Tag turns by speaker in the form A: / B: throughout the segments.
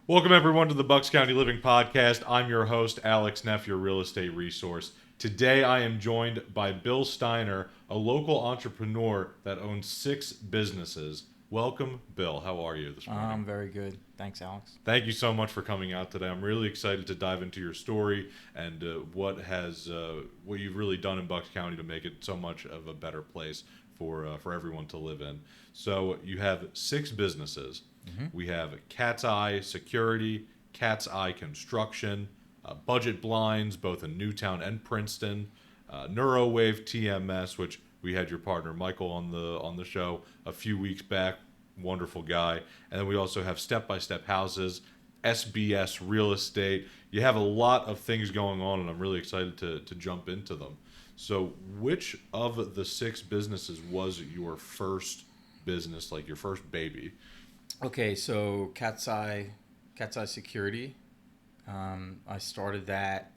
A: Welcome, everyone, to the Bucks County Living Podcast. I'm your host, Alex Neff, your real estate resource. Today, I am joined by Bill Steiner, a local entrepreneur that owns 6 businesses. Welcome, Bill. How are you this morning?
B: I'm very good. Thanks, Alex.
A: Thank you so much for coming out today. I'm really excited to dive into your story and what you've really done in Bucks County to make it so much of a better place for everyone to live in. So you have 6 businesses. We have Cat's Eye Security, Cat's Eye Construction, Budget Blinds, both in Newtown and Princeton, NuroWav TMS, which we had your partner Michael on the show a few weeks back. Wonderful guy. And then we also have Step by Step Houses, SBS Real Estate. You have a lot of things going on, and I'm really excited to jump into them. So which of the 6 businesses was your first business, like your first baby?
B: Okay, so Cat's Eye Security. I started that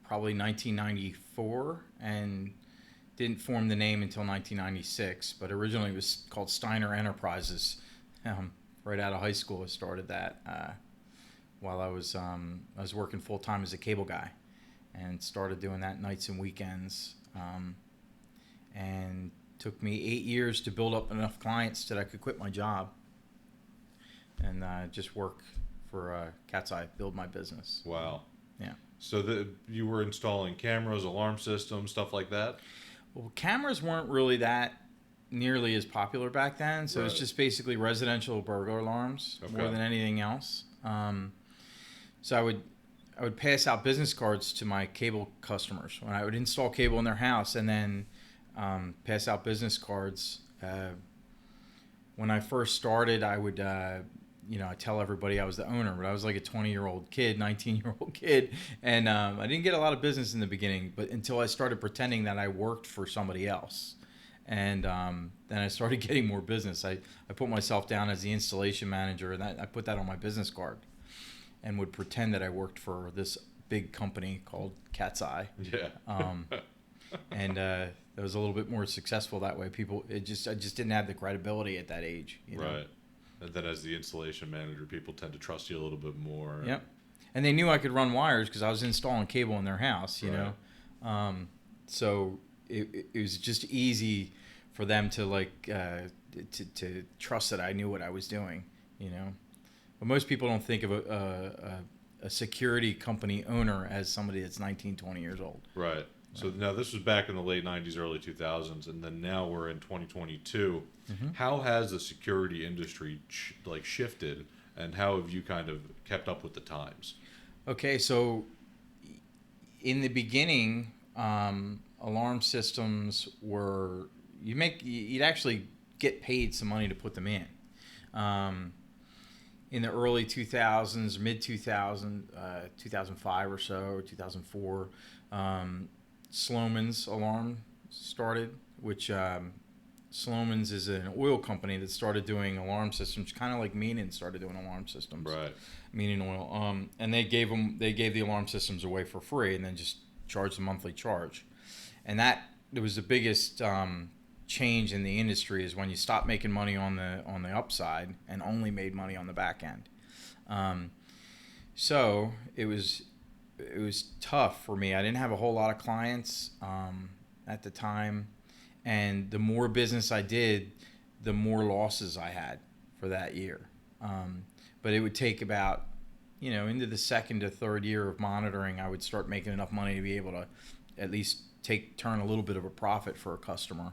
B: probably 1994 and didn't form the name until 1996. But originally it was called Steiner Enterprises. Right out of high school, I started that while I was working full time as a cable guy, and started doing that nights and weekends. And took me 8 years to build up enough clients that I could quit my job and just work for Cat's Eye, build my business.
A: Wow.
B: Yeah.
A: So you were installing cameras, alarm systems, stuff like that?
B: Well, cameras weren't really that nearly as popular back then, so
A: Right.
B: It's just basically residential burglar alarms more than anything else. So I would pass out business cards to my cable customers when I would install cable in their house, and then pass out business cards. When I first started, I would I tell everybody I was the owner, but I was like a 20-year-old kid, 19-year-old kid, and I didn't get a lot of business in the beginning, but until I started pretending that I worked for somebody else. And then I started getting more business. I put myself down as the installation manager, and I put that on my business card and would pretend that I worked for this big company called Cat's Eye.
A: Yeah.
B: And that was a little bit more successful that way. I just didn't have the credibility at that age.
A: Right. And then as the installation manager, people tend to trust you a little bit more.
B: Yep. And they knew I could run wires because I was installing cable in their house, you know. So it was just easy for them to to trust that I knew what I was doing, you know. But most people don't think of a security company owner as somebody that's 19, 20 years old.
A: Right. So now this was back in the late 90s, early 2000s, and then now we're in 2022. How has the security industry shifted, and how have you kind of kept up with the times?
B: Okay, so in the beginning, alarm systems were you'd actually get paid some money to put them in. In the early 2000s, mid 2005 or so, or 2004. Sloman's Alarm started, which Sloman's is an oil company that started doing alarm systems, kind of like Meanin started doing alarm systems.
A: Right.
B: Meanin Oil. And they gave the alarm systems away for free, and then just charged a monthly charge. And it was the biggest change in the industry, is when you stopped making money on the upside and only made money on the back end. So it was tough for me. I didn't have a whole lot of clients at the time, and the more business I did, the more losses I had for that year. But it would take about, into the second to third year of monitoring, I would start making enough money to be able to at least turn a little bit of a profit for a customer.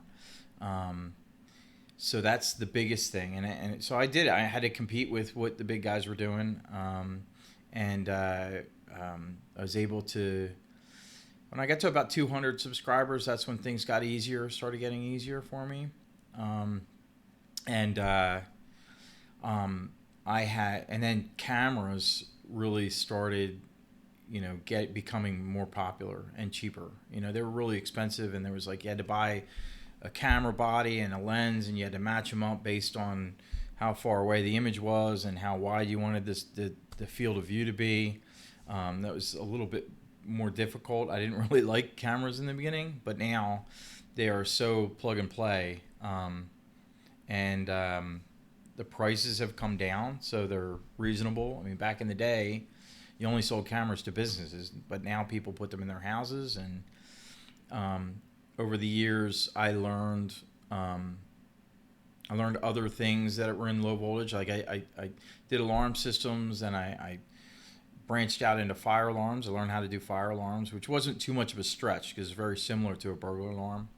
B: So that's the biggest thing, and so I did. I had to compete with what the big guys were doing, and I was able to, when I got to about 200 subscribers, that's when things started getting easier for me. And then cameras really started, becoming more popular and cheaper. They were really expensive, and there was you had to buy a camera body and a lens, and you had to match them up based on how far away the image was and how wide you wanted the field of view to be. That was a little bit more difficult. I didn't really like cameras in the beginning, but now they are so plug and play. the prices have come down, so they're reasonable. I mean, back in the day, you only sold cameras to businesses, but now people put them in their houses. And over the years, I learned other things that were in low voltage. Like I did alarm systems, and I branched out into fire alarms. I learned how to do fire alarms, which wasn't too much of a stretch because it's very similar to a burglar alarm.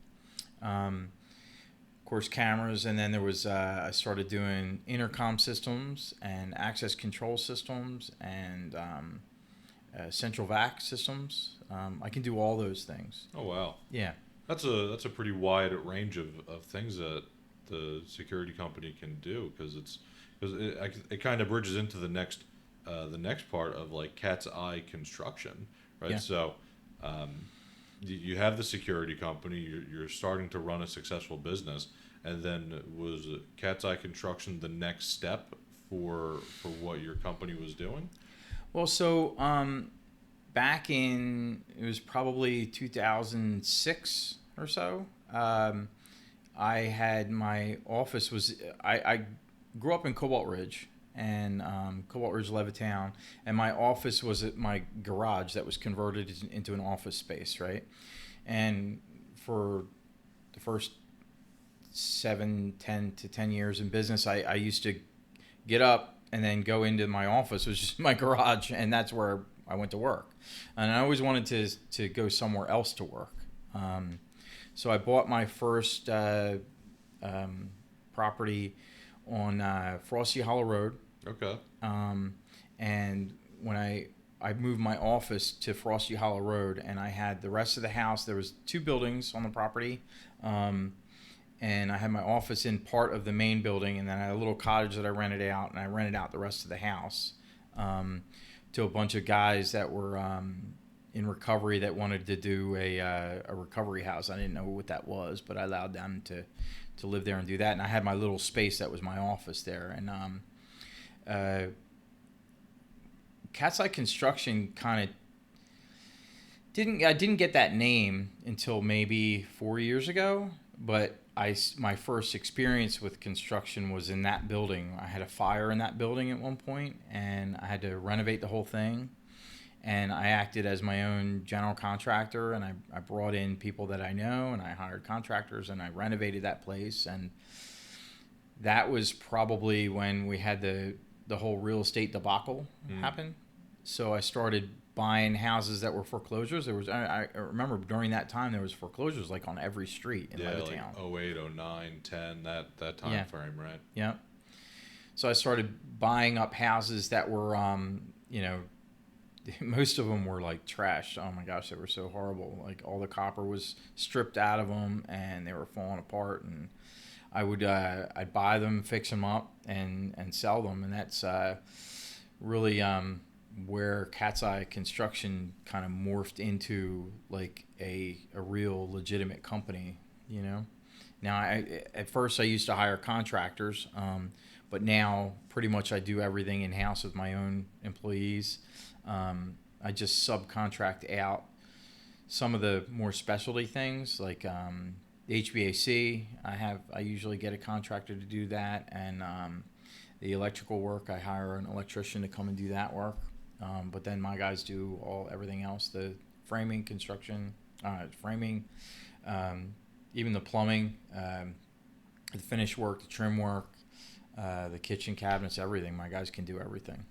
B: Of course, cameras, and then there was I started doing intercom systems and access control systems and central vac systems. I can do all those things.
A: Oh wow!
B: Yeah,
A: that's a pretty wide range of things that the security company can do, because it kind of bridges into the next part of like cat's eye construction, right?
B: Yeah.
A: So you have the security company, you're starting to run a successful business, and then was cat's eye construction the next step for what your company was doing?
B: Well, so back in, it was probably 2006 or so, I had my office I grew up in Cobalt Ridge, and Cobalt Ridge, Levittown, and my office was at my garage that was converted into an office space, right? And for the first 10 years in business, I used to get up and then go into my office, which is my garage, and that's where I went to work. And I always wanted to go somewhere else to work. So I bought my first property on Frosty Hollow Road.
A: Okay.
B: And when I moved my office to Frosty Hollow Road, and I had the rest of the house. There was 2 buildings on the property, and I had my office in part of the main building, and then I had a little cottage that I rented out, and I rented out the rest of the house to a bunch of guys that were in recovery that wanted to do a recovery house. I didn't know what that was, but I allowed them to live there and do that. And I had my little space that was my office there. And Cat's Eye Construction kind of I didn't get that name until maybe 4 years ago, but my first experience with construction was in that building. I had a fire in that building at one point, and I had to renovate the whole thing. And I acted as my own general contractor, and I brought in people that I know, and I hired contractors, and I renovated that place. And that was probably when we had the whole real estate debacle happen. So I started buying houses that were foreclosures. I remember during that time there was foreclosures like on every street in Levittown.
A: Like 08, 09, 10, that time frame, right?
B: Yeah. So I started buying up houses that were, most of them were like trash. Oh my gosh, they were so horrible. Like all the copper was stripped out of them, and they were falling apart. And I'd buy them, fix them up, and sell them. And that's really where Cat's Eye Construction kind of morphed into like a real legitimate company, you know. Now, at first I used to hire contractors, but now pretty much I do everything in-house with my own employees. I just subcontract out some of the more specialty things like HVAC. I usually get a contractor to do that, and the electrical work, I hire an electrician to come and do that work. But then my guys do everything else: the framing, construction, even the plumbing, the finish work, the trim work, the kitchen cabinets, everything. My guys can do everything.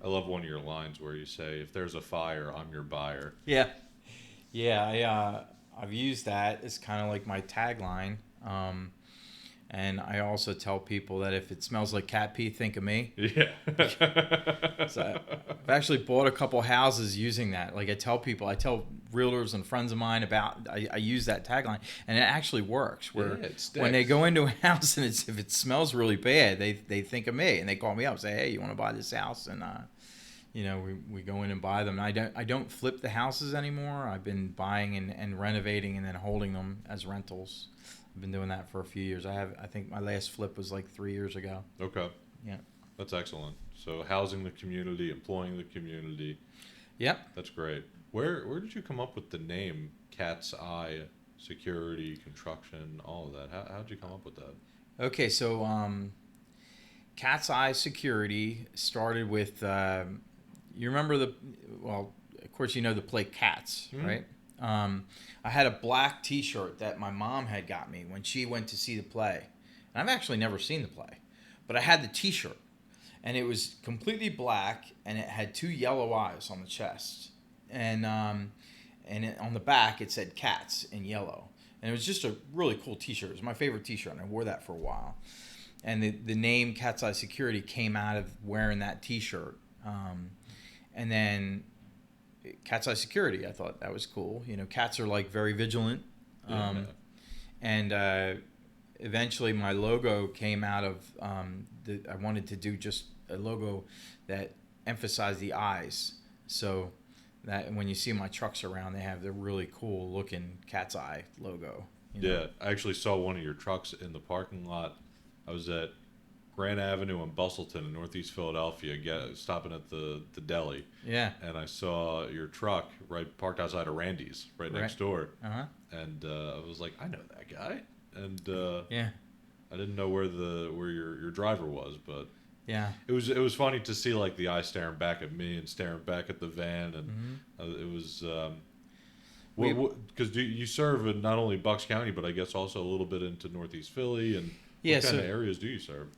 A: I love one of your lines where you say, "If there's a fire, I'm your buyer."
B: Yeah. I've used that. It's kind of like my tagline. And I also tell people that if it smells like cat pee, think of me.
A: Yeah.
B: So I've actually bought a couple houses using that. Like I tell realtors and friends of mine I use that tagline, and it actually works. Where when they go into a house and if it smells really bad, they think of me and they call me up and say, "Hey, you want to buy this house?" And we go in and buy them. And I don't flip the houses anymore. I've been buying and renovating and then holding them as rentals. I've been doing that for a few years. I think my last flip was like 3 years ago.
A: Okay.
B: Yeah.
A: That's excellent. So housing the community, employing the community.
B: Yep.
A: That's great. Where did you come up with the name Cat's Eye Security Construction, all of that? How did you come up with that?
B: Okay, so Cat's Eye Security started with, you remember of course you know the play Cats, right? I had a black T-shirt that my mom had got me when she went to see the play. And I've actually never seen the play, but I had the T-shirt, and it was completely black, and it had 2 yellow eyes on the chest, and on the back it said Cats in yellow, and it was just a really cool T-shirt. It was my favorite T-shirt, and I wore that for a while. And the name Cat's Eye Security came out of wearing that T-shirt, and then Cat's Eye Security. I thought that was cool. You know, cats are like very vigilant, and eventually my logo came out of I wanted to do just a logo that emphasized the eyes, so that when you see my trucks around, they have the really cool looking Cat's Eye logo. You know?
A: Yeah, I actually saw one of your trucks in the parking lot. I was at Grant Avenue in Bustleton in Northeast Philadelphia, stopping at the deli.
B: Yeah.
A: And I saw your truck parked outside of Randy's, right next door.
B: Uh-huh.
A: And I was like, I know that guy. And
B: yeah,
A: I didn't know where your driver was, but
B: yeah,
A: it was funny to see like the eye staring back at me and staring back at the van, and it was because you serve in not only Bucks County, but I guess also a little bit into Northeast Philly, and what kind of areas do you serve?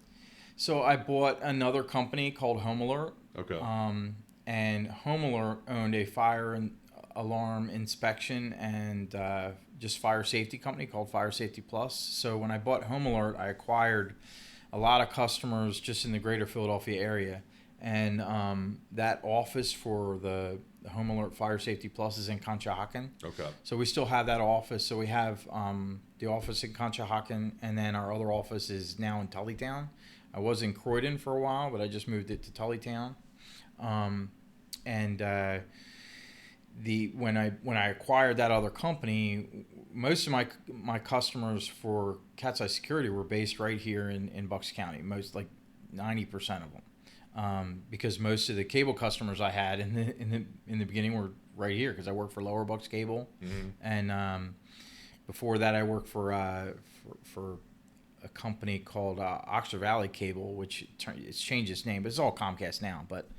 B: So I bought another company called Home Alert.
A: Okay.
B: And Home Alert owned a fire alarm inspection and just fire safety company called Fire Safety Plus. So when I bought Home Alert, I acquired a lot of customers just in the greater Philadelphia area. And that office for the Home Alert Fire Safety Plus is in Conshohocken.
A: Okay.
B: So we still have that office. So we have the office in Conshohocken, and then our other office is now in Tullytown. I was in Croydon for a while, but I just moved it to Tullytown. When I acquired that other company, most of my customers for Cat's Eye Security were based right here in Bucks County. Most, like 90% of them, because most of the cable customers I had in the beginning were right here, because I worked for Lower Bucks Cable, and before that I worked for a company called Oxford Valley Cable, which it's changed its name, but it's all Comcast now. But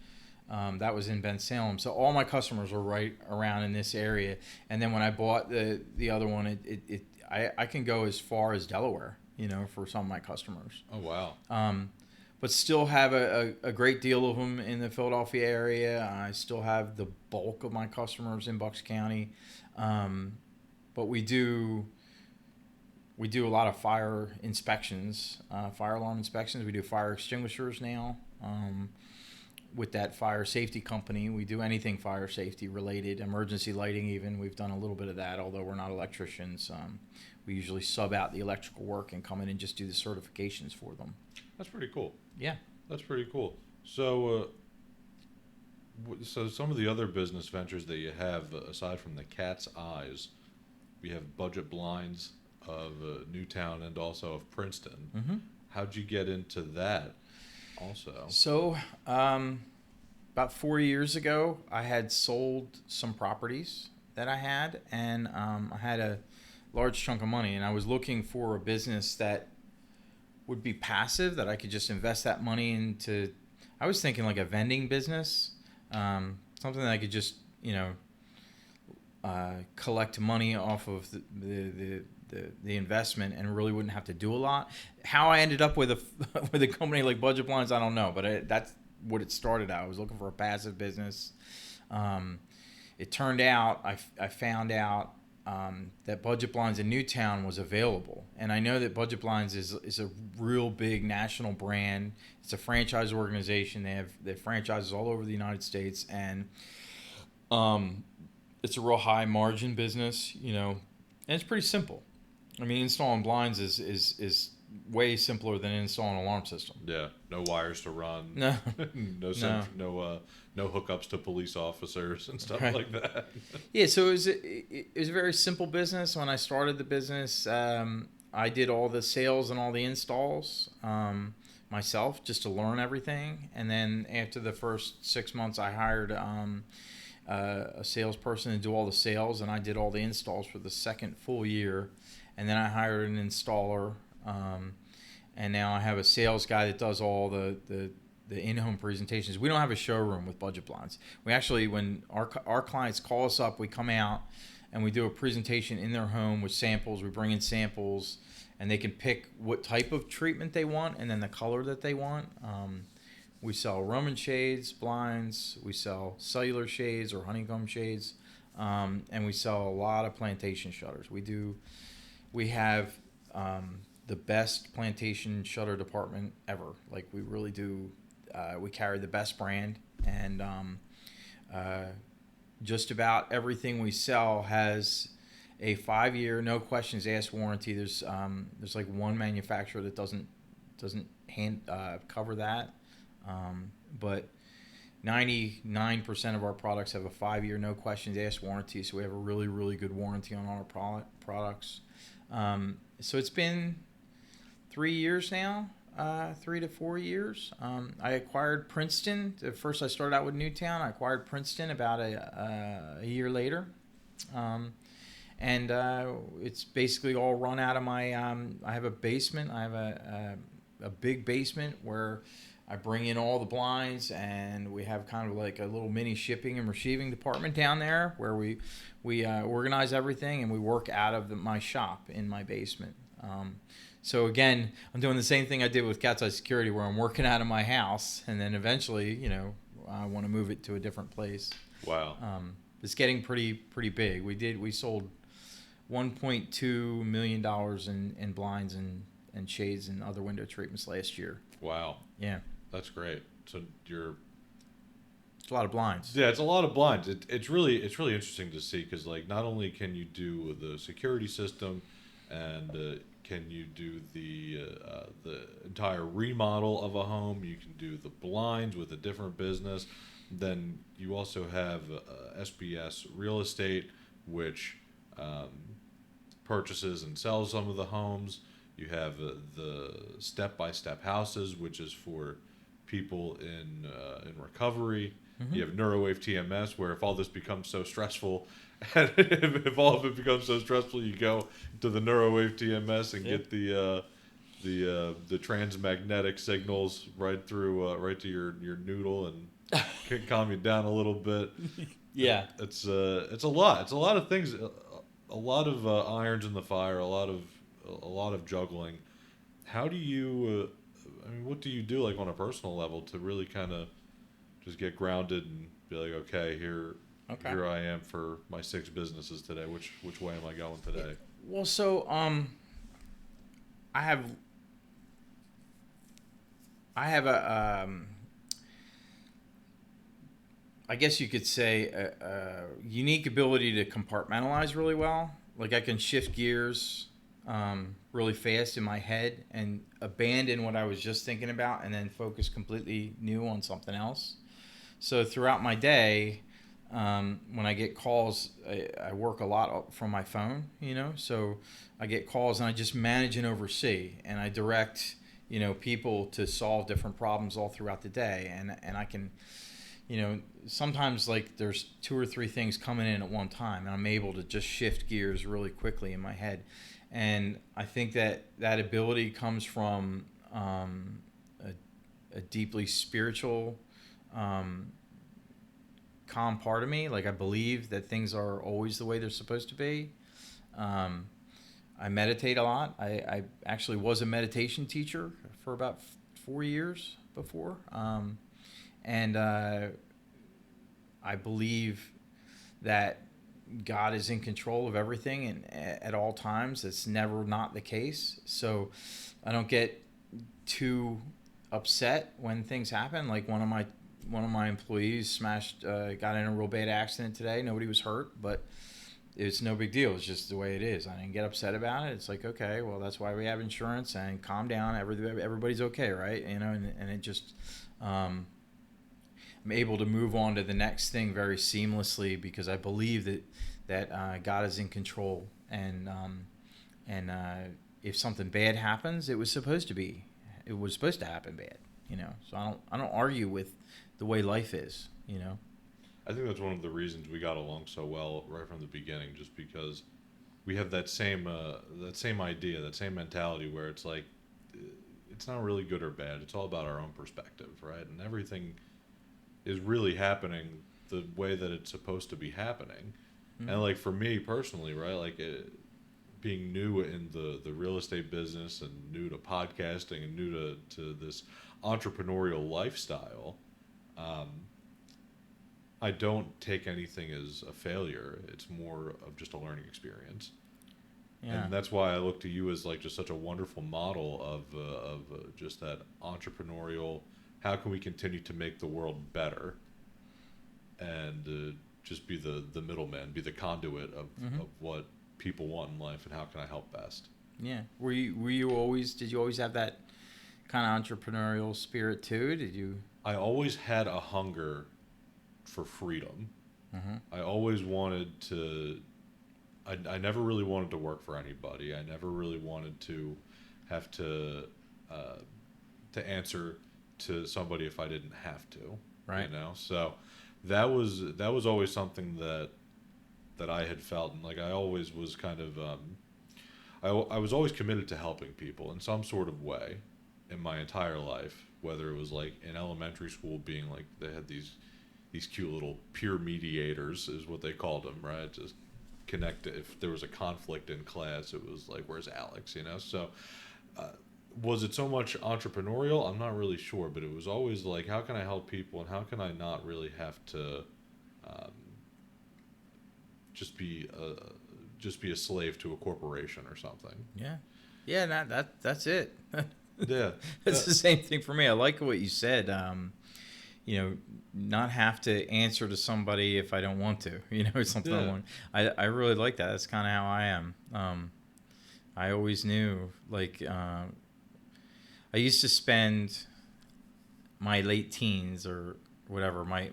B: that was in Ben Salem, so all my customers were right around in this area. And then when I bought the other one, I can go as far as Delaware, you know, for some of my customers.
A: Oh wow!
B: But still have a great deal of them in the Philadelphia area. I still have the bulk of my customers in Bucks County, but we do a lot of fire inspections, fire alarm inspections. We do fire extinguishers now. With that fire safety company, we do anything fire safety related, emergency lighting even. We've done a little bit of that, although we're not electricians. We usually sub out the electrical work and come in and just do the certifications for them.
A: That's pretty cool.
B: Yeah.
A: That's pretty cool. So, so some of the other business ventures that you have, aside from the Cat's Eyes, we have budget blinds of Newtown and also of Princeton.
B: Mm-hmm.
A: How'd you get into that also?
B: So, about 4 years ago, I had sold some properties that I had, and I had a large chunk of money, and I was looking for a business that would be passive, that I could just invest that money into. I was thinking like a vending business, something that I could just, you know, collect money off of the investment and really wouldn't have to do a lot. How I ended up with a company like Budget Blinds, I don't know, but that's what it started out. I was looking for a passive business. It turned out I found out that Budget Blinds in Newtown was available, and I know that Budget Blinds is a real big national brand. It's a franchise organization. They have franchises all over the United States, and it's a real high margin business, you know, and it's pretty simple. I mean, installing blinds is way simpler than installing an alarm system. Yeah,
A: no wires to run.
B: No,
A: no hookups to police officers and stuff like that.
B: Yeah, so it was a very simple business. When I started the business, I did all the sales and all the installs myself, just to learn everything. And then after the first 6 months, I hired a salesperson to do all the sales, and I did all the installs for the second full year. And then I hired an installer, and now I have a sales guy that does all the in-home presentations. We don't have a showroom with budget blinds. We actually, when our clients call us up, we come out and we do a presentation in their home with samples. We bring in samples, and they can pick what type of treatment they want and then the color that they want. We sell Roman shades, blinds. We sell cellular shades or honeycomb shades, and we sell a lot of plantation shutters. We have the best plantation shutter department ever. Like, we really do. We carry the best brand, and just about everything we sell has a 5-year, no questions asked warranty. There's like one manufacturer that doesn't cover that, but 99% of our products have a 5-year, no questions asked warranty. So we have a really, really good warranty on all our products. So it's been 3 years now, 3 to 4 years. I acquired Princeton. First, I started out with Newtown. I acquired Princeton about a year later. And it's basically all run out of my, I have a basement. I have a big basement where I bring in all the blinds, and we have kind of like a little mini shipping and receiving department down there where we organize everything, and we work out of my shop in my basement. So again, I'm doing the same thing I did with Cat's Eye Security, where I'm working out of my house, and then eventually, I want to move it to a different place.
A: Wow.
B: It's getting pretty big. We sold $1.2 million in blinds and shades and other window treatments last year.
A: Wow.
B: Yeah.
A: That's great. So
B: it's a lot of blinds.
A: Yeah, it's a lot of blinds. It's really interesting to see, because like, not only can you do the security system, and can you do the entire remodel of a home, you can do the blinds with a different business. Then you also have SBS Real Estate, which purchases and sells some of the homes. You have the step-by-step houses, which is for people in recovery. Mm-hmm. You have NuroWav TMS, where if all this becomes so stressful, and if all of it becomes so stressful, you go to the NuroWav TMS and get the transmagnetic signals right to your noodle, and can calm you down a little bit.
B: Yeah,
A: it's a lot. It's a lot of things, a lot of irons in the fire, a lot of juggling. How do you? What do you do, like, on a personal level, to really kind of just get grounded and be like, okay, here I am for my 6 businesses today. Which way am I going today?
B: Well, so I have a I guess you could say a unique ability to compartmentalize really well. Like, I can shift gears really fast in my head and abandon what I was just thinking about, and then focus completely new on something else. So throughout my day, when I get calls, I work a lot from my phone, so I get calls and I just manage and oversee, and I direct, people to solve different problems all throughout the day. And I can, sometimes, like, there's 2 or 3 things coming in at one time, and I'm able to just shift gears really quickly in my head. And I think that ability comes from a deeply spiritual, calm part of me. Like, I believe that things are always the way they're supposed to be. I meditate a lot. I actually was a meditation teacher for about 4 years before. And I believe that God is in control of everything, and at all times. That's never not the case. So I don't get too upset when things happen. Like, one of my employees got in a real bad accident today. Nobody was hurt, but it's no big deal. It's just the way it is. I didn't get upset about it. It's like, okay, well, that's why we have insurance, and calm down. Everybody's okay, right? And it just, I'm able to move on to the next thing very seamlessly, because I believe that God is in control, and if something bad happens, it was supposed to happen bad, So I don't argue with the way life is,
A: I think that's one of the reasons we got along so well right from the beginning, just because we have that same idea, that same mentality, where it's like, it's not really good or bad. It's all about our own perspective, right? And everything is really happening the way that it's supposed to be happening. Mm-hmm. And like for me personally, right, like being new in the real estate business and new to podcasting and new to this entrepreneurial lifestyle, I don't take anything as a failure. It's more of just a learning experience. Yeah. And that's why I look to you as like just such a wonderful model of just that entrepreneurial, how can we continue to make the world better, and just be the middleman, be the conduit of what people want in life, and how can I help best.
B: Yeah. Did you always have that kind of entrepreneurial spirit too?
A: I always had a hunger for freedom. I always wanted to, I never really wanted to work for anybody. I never really wanted to have to answer to somebody if I didn't have to.
B: Right.
A: You know? So that was always something that I had felt, and like I always was kind of I was always committed to helping people in some sort of way in my entire life, whether it was like in elementary school being like they had these cute little peer mediators is what they called them, right? Just connect. If there was a conflict in class, it was like, where's Alex, you know? So was it so much entrepreneurial? I'm not really sure, but it was always like, how can I help people, and how can I not really have to just be a slave to a corporation or something?
B: Yeah, that's it.
A: Yeah,
B: it's the same thing for me. I like what you said. Not have to answer to somebody if I don't want to. It's something I want. I really like that. That's kind of how I am. I always knew, like, I used to spend my late teens or whatever. My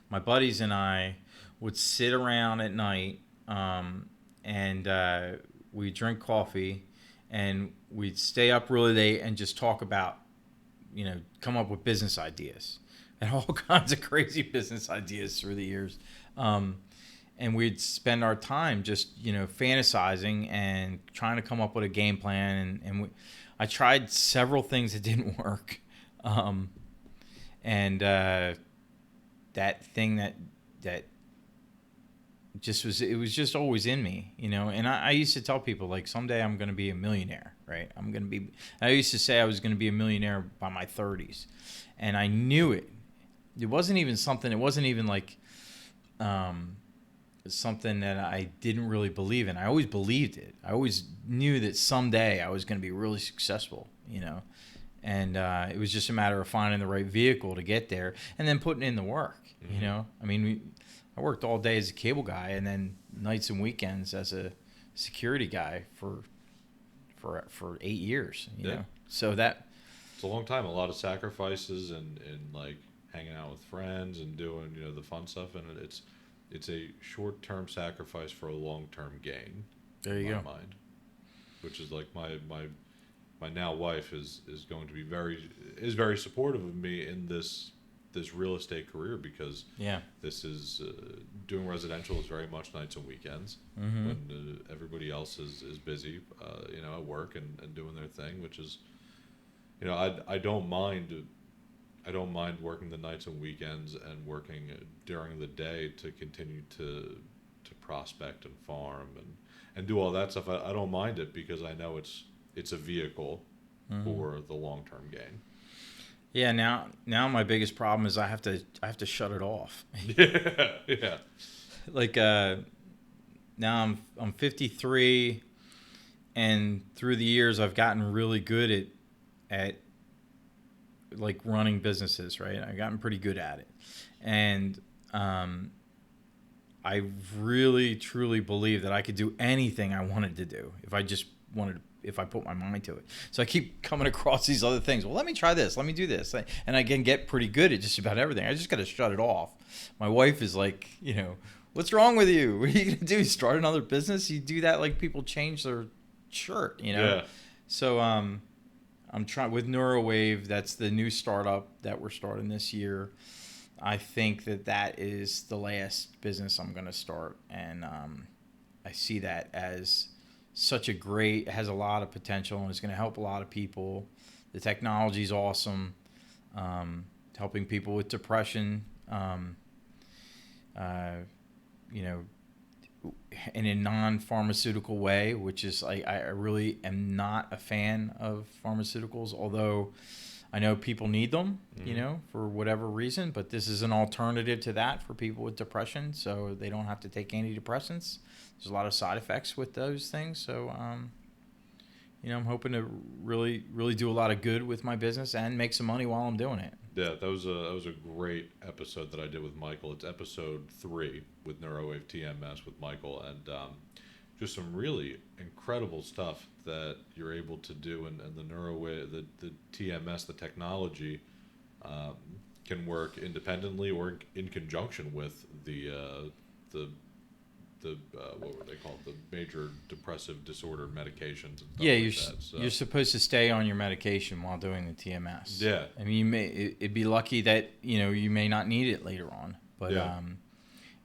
B: buddies and I would sit around at night, and we'd drink coffee, and we'd stay up really late and just talk about, come up with business ideas and all kinds of crazy business ideas through the years. And we'd spend our time just, fantasizing and trying to come up with a game plan. And I tried several things that didn't work. That thing that just was, it was just always in me, and I used to tell people, like, someday I'm going to be a millionaire, right? I used to say I was going to be a millionaire by my 30s, and I knew it. It wasn't even like something that I didn't really believe in. I always believed it. I always knew that someday I was going to be really successful, and it was just a matter of finding the right vehicle to get there and then putting in the work, I worked all day as a cable guy, and then nights and weekends as a security guy for 8 years. You know, so
A: it's a long time. A lot of sacrifices and like hanging out with friends and doing the fun stuff, and it's a short-term sacrifice for a long-term gain.
B: There you go.
A: Mind, which is like my now wife is going to be very supportive of me in this real estate career, because this is doing residential is very much nights and weekends when everybody else is busy at work and doing their thing, which is I don't mind working the nights and weekends and working during the day to continue to prospect and farm and do all that stuff. I don't mind it, because I know it's a vehicle for the long-term gain.
B: Yeah, now my biggest problem is I have to shut it off.
A: Yeah.
B: Like now I'm 53, and through the years I've gotten really good at like running businesses, right? I've gotten pretty good at it. And I really truly believe that I could do anything I wanted to do if I put my mind to it. So I keep coming across these other things. Well, let me try this. Let me do this. And I can get pretty good at just about everything. I just got to shut it off. My wife is like, what's wrong with you? What are you going to do? Start another business? You do that like people change their shirt,
A: Yeah.
B: So I'm trying with NuroWav. That's the new startup that we're starting this year. I think that is the last business I'm going to start. And I see that as it has a lot of potential and is going to help a lot of people. The technology is awesome, helping people with depression, in a non-pharmaceutical way, which is I really am not a fan of pharmaceuticals, although I know people need them, for whatever reason, but this is an alternative to that for people with depression, so they don't have to take antidepressants. There's a lot of side effects with those things, so I'm hoping to really, really do a lot of good with my business and make some money while I'm doing it.
A: Yeah, that was a great episode that I did with Michael. It's episode 3 with NuroWav TMS with Michael, and just some really incredible stuff that you're able to do, and the NuroWave, the TMS, the technology can work independently or in conjunction with the what were they called? The major depressive disorder medications. And
B: you're supposed to stay on your medication while doing the TMS.
A: Yeah.
B: I mean, it'd be lucky that you may not need it later on, but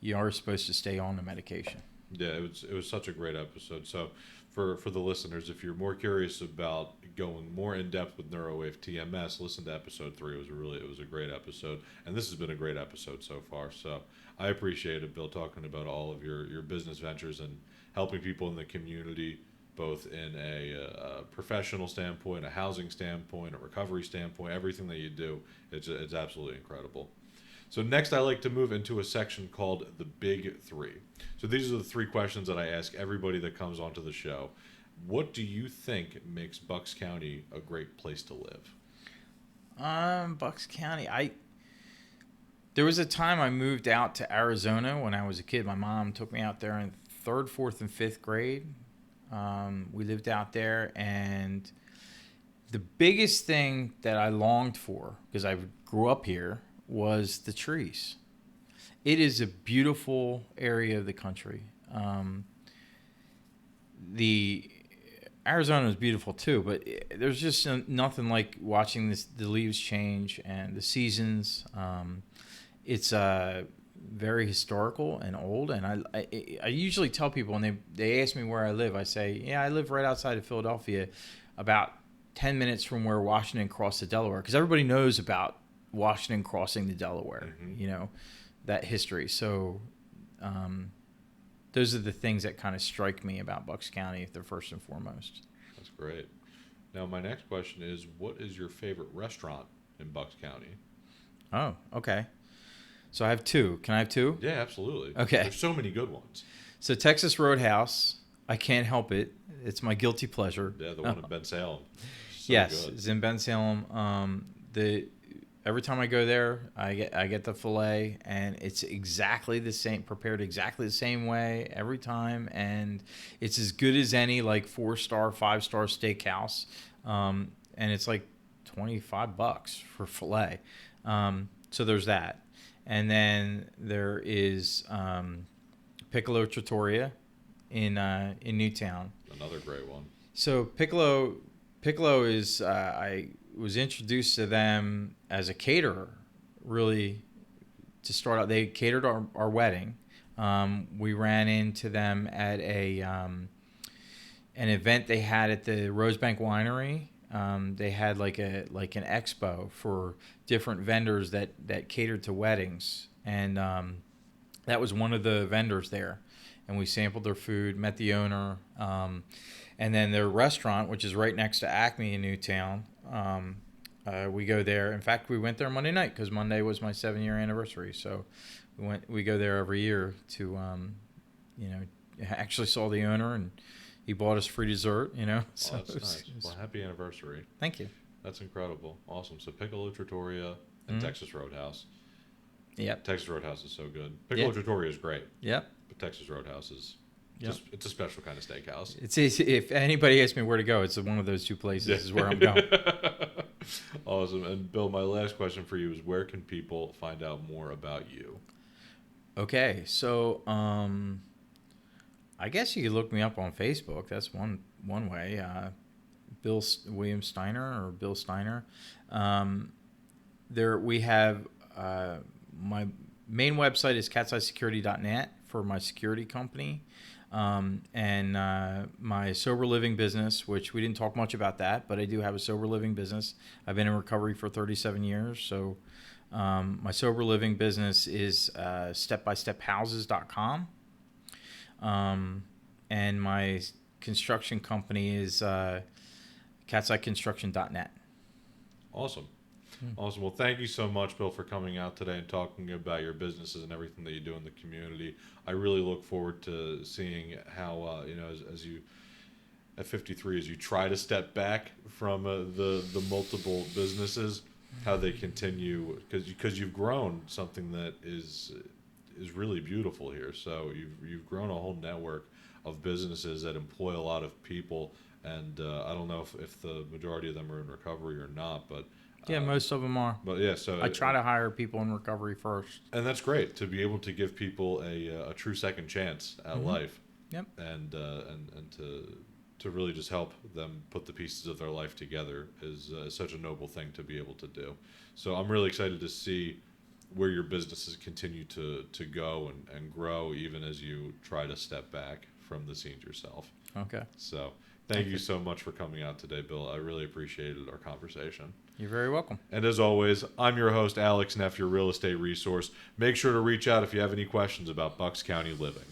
B: you are supposed to stay on the medication.
A: Yeah, it was such a great episode. So for the listeners, if you're more curious about going more in depth with NuroWave TMS, listen to episode 3. It was a great episode, and this has been a great episode so far. So I appreciate it, Bill, talking about all of your business ventures and helping people in the community, both in a professional standpoint, a housing standpoint, a recovery standpoint. Everything that you do, it's absolutely incredible. So next, I like to move into a section called the Big 3. So these are the 3 questions that I ask everybody that comes onto the show. What do you think makes Bucks County a great place to live?
B: Bucks County, there was a time I moved out to Arizona when I was a kid. My mom took me out there in 3rd, 4th, and 5th grade. We lived out there, and the biggest thing that I longed for, because I grew up here, was the trees. It is a beautiful area of the country. The Arizona is beautiful too, but there's just nothing like watching the leaves change and the seasons. It's very historical and old, and I usually tell people when they ask me where I live, I say, yeah, I live right outside of Philadelphia, about 10 minutes from where Washington crossed the Delaware, because everybody knows about Washington crossing the Delaware, that history. So those are the things that kind of strike me about Bucks County, the first and foremost.
A: That's great. Now, my next question is, what is your favorite restaurant in Bucks County?
B: Oh, okay. So I have 2. Can I have 2?
A: Yeah, absolutely.
B: Okay.
A: There's so many good ones.
B: So Texas Roadhouse, I can't help it. It's my guilty pleasure.
A: Yeah, the one in Ben Salem.
B: Yes,
A: good.
B: It's in Ben Salem. Every time I go there, I get the filet, and it's exactly the same, prepared exactly the same way every time, and it's as good as any 4-star, 5-star steakhouse, and it's like $25 for filet. So there's that, and then there is Piccolo Trattoria in Newtown.
A: Another great one.
B: So Piccolo is I was introduced to them as a caterer, really, to start out. They catered our wedding. We ran into them at an event they had at the Rosebank Winery. They had like an expo for different vendors that catered to weddings, and that was one of the vendors there. And we sampled their food, met the owner, and then their restaurant, which is right next to Acme in Newtown. We go there. In fact, we went there Monday night because Monday was my 7-year anniversary. So we go there every year to, actually saw the owner, and he bought us free dessert, So
A: that's nice. Well, happy anniversary.
B: Thank you.
A: That's incredible. Awesome. So Piccolo Trattoria and Texas Roadhouse.
B: Yep.
A: Texas Roadhouse is so good. Piccolo Trattoria is great.
B: Yep.
A: But Texas Roadhouse is it's a special kind of steakhouse.
B: It's if anybody asks me where to go, it's one of those 2 places is where I'm going.
A: Awesome. And Bill, my last question for you is, where can people find out more about you?
B: Okay, so I guess you could look me up on Facebook. That's one way. Bill William Steiner or Bill Steiner. There we have my main website is catseyeSecurity.net for my security company. And my sober living business, which we didn't talk much about that, but I do have a sober living business. I've been in recovery for 37 years. So my sober living business is stepbystephouses.com. And my construction company is catseyeconstruction.net.
A: Awesome. Awesome. Well, thank you so much, Bill, for coming out today and talking about your businesses and everything that you do in the community. I really look forward to seeing how, as you, at 53, as you try to step back from the multiple businesses, how they continue, because you've grown something that is really beautiful here. So you've grown a whole network of businesses that employ a lot of people, and I don't know if the majority of them are in recovery or not, but
B: yeah, most of them are.
A: But yeah, so
B: I try to hire people in recovery first,
A: and that's great to be able to give people a true second chance at life.
B: Yep.
A: And to really just help them put the pieces of their life together is such a noble thing to be able to do. So I'm really excited to see where your businesses continue to go and grow, even as you try to step back from the scenes yourself.
B: Okay.
A: So thank you so much for coming out today, Bill. I really appreciated our conversation.
B: You're very welcome.
A: And as always, I'm your host, Alex Neff, your real estate resource. Make sure to reach out if you have any questions about Bucks County living.